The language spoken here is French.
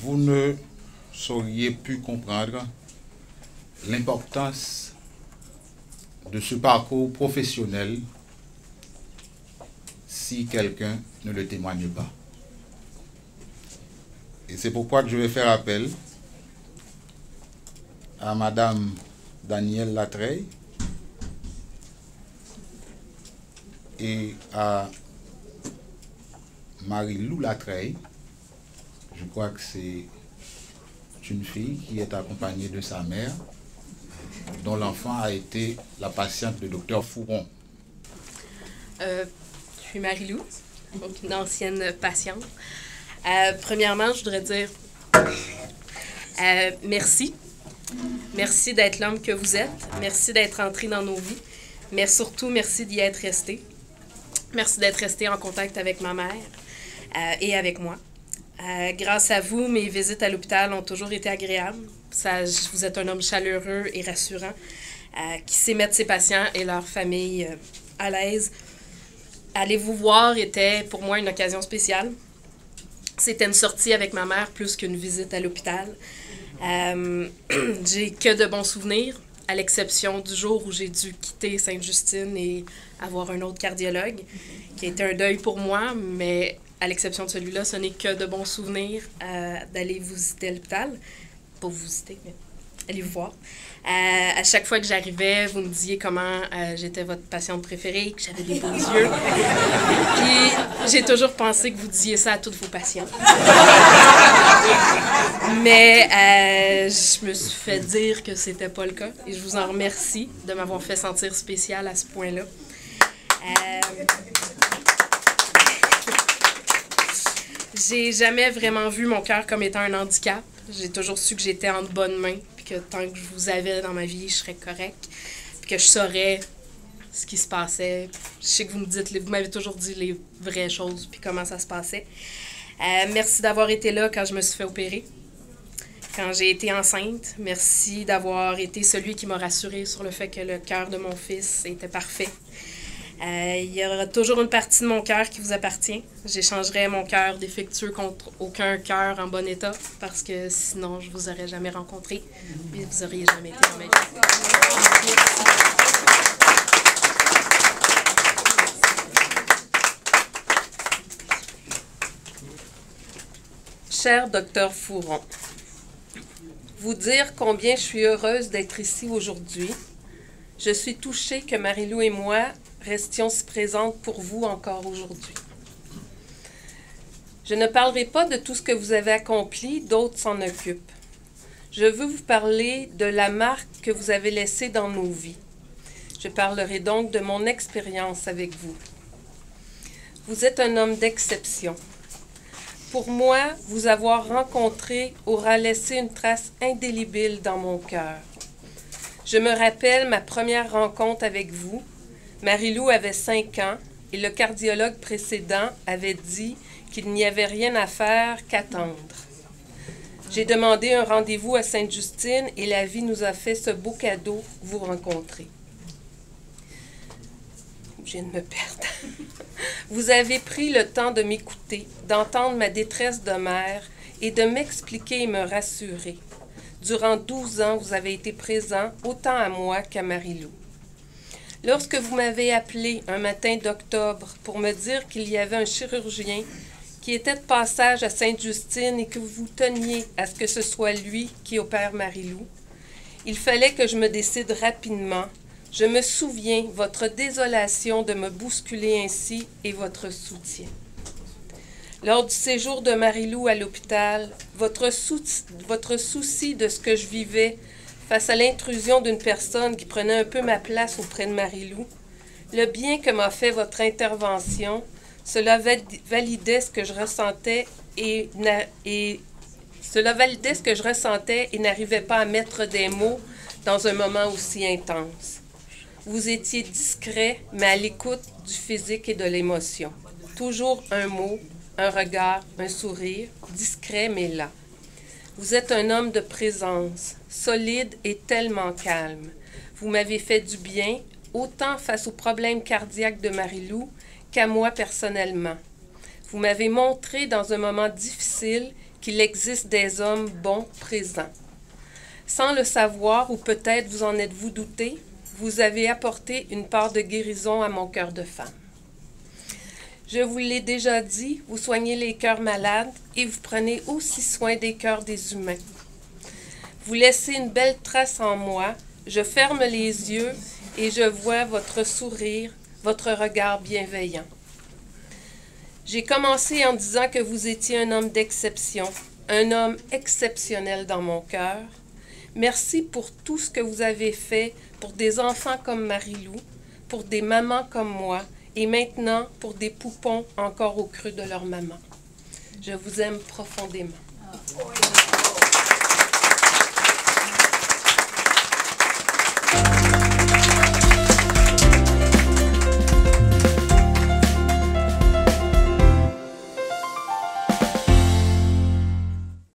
vous ne sauriez pu comprendre l'importance de ce parcours professionnel si quelqu'un ne le témoigne pas. Et c'est pourquoi je vais faire appel à Madame Danielle Latreille et à Marie-Lou Latreille. Je crois que c'est une fille qui est accompagnée de sa mère, dont l'enfant a été la patiente du docteur Fouron. Je suis Marie-Lou, une ancienne patiente. Premièrement, je voudrais dire merci. Merci d'être l'homme que vous êtes. Merci d'être entré dans nos vies. Mais surtout, merci d'y être resté. Merci d'être resté en contact avec ma mère et avec moi. Grâce à vous, mes visites à l'hôpital ont toujours été agréables. Vous êtes un homme chaleureux et rassurant qui sait mettre ses patients et leur famille à l'aise. Aller vous voir était pour moi une occasion spéciale. C'était une sortie avec ma mère plus qu'une visite à l'hôpital. J'ai que de bons souvenirs, à l'exception du jour où j'ai dû quitter Sainte-Justine et avoir un autre cardiologue, qui a été un deuil pour moi, mais à l'exception de celui-là, ce n'est que de bons souvenirs d'aller vous visiter à l'hôpital. Pas vous visiter, mais allez vous voir. À chaque fois que j'arrivais, vous me disiez comment j'étais votre patiente préférée, que j'avais des beaux yeux. Puis j'ai toujours pensé que vous disiez ça à tous vos patients. Mais je me suis fait dire que c'était pas le cas. Et je vous en remercie de m'avoir fait sentir spéciale à ce point-là. J'ai jamais vraiment vu mon cœur comme étant un handicap. J'ai toujours su que j'étais en de bonnes mains, puis que tant que je vous avais dans ma vie, je serais correcte, puis que je saurais ce qui se passait. Je sais que vous m'avez toujours dit les vraies choses, puis comment ça se passait. Merci d'avoir été là quand je me suis fait opérer, quand j'ai été enceinte. Merci d'avoir été celui qui m'a rassurée sur le fait que le cœur de mon fils était parfait. Il y aura toujours une partie de mon cœur qui vous appartient. J'échangerai mon cœur défectueux contre aucun cœur en bon état, parce que sinon, je ne vous aurais jamais rencontré et vous n'auriez jamais été dans ma vie. Cher docteur Fouron, vous dire combien je suis heureuse d'être ici aujourd'hui. Je suis touchée que Marie-Lou et moi restions si présentes pour vous encore aujourd'hui. Je ne parlerai pas de tout ce que vous avez accompli, d'autres s'en occupent. Je veux vous parler de la marque que vous avez laissée dans nos vies. Je parlerai donc de mon expérience avec vous. Vous êtes un homme d'exception. Pour moi, vous avoir rencontré aura laissé une trace indélébile dans mon cœur. Je me rappelle ma première rencontre avec vous. Marie-Lou avait 5 ans et le cardiologue précédent avait dit qu'il n'y avait rien à faire qu'attendre. J'ai demandé un rendez-vous à Sainte-Justine et la vie nous a fait ce beau cadeau, vous rencontrer. Je viens de me perdre. Vous avez pris le temps de m'écouter, d'entendre ma détresse de mère et de m'expliquer et me rassurer. Durant 12 ans, vous avez été présent autant à moi qu'à Marie-Lou. Lorsque vous m'avez appelé un matin d'octobre pour me dire qu'il y avait un chirurgien qui était de passage à Sainte-Justine et que vous teniez à ce que ce soit lui qui opère Marie-Lou, il fallait que je me décide rapidement. Je me souviens votre désolation de me bousculer ainsi et votre soutien. Lors du séjour de Marie-Lou à l'hôpital, votre souci de ce que je vivais face à l'intrusion d'une personne qui prenait un peu ma place auprès de Marie-Lou, le bien que m'a fait votre intervention, cela validait ce que je ressentais et n'arrivais pas à mettre des mots dans un moment aussi intense. Vous étiez discret, mais à l'écoute du physique et de l'émotion. Toujours un mot, un regard, un sourire, discret mais là. Vous êtes un homme de présence, solide et tellement calme. Vous m'avez fait du bien, autant face aux problèmes cardiaques de Marie-Lou qu'à moi personnellement. Vous m'avez montré dans un moment difficile qu'il existe des hommes bons présents. Sans le savoir, ou peut-être vous en êtes-vous douté, vous avez apporté une part de guérison à mon cœur de femme. Je vous l'ai déjà dit, vous soignez les cœurs malades et vous prenez aussi soin des cœurs des humains. Vous laissez une belle trace en moi, je ferme les yeux et je vois votre sourire, votre regard bienveillant. J'ai commencé en disant que vous étiez un homme d'exception, un homme exceptionnel dans mon cœur. Merci pour tout ce que vous avez fait pour des enfants comme Marie-Lou, pour des mamans comme moi, et maintenant pour des poupons encore au creux de leur maman. Je vous aime profondément.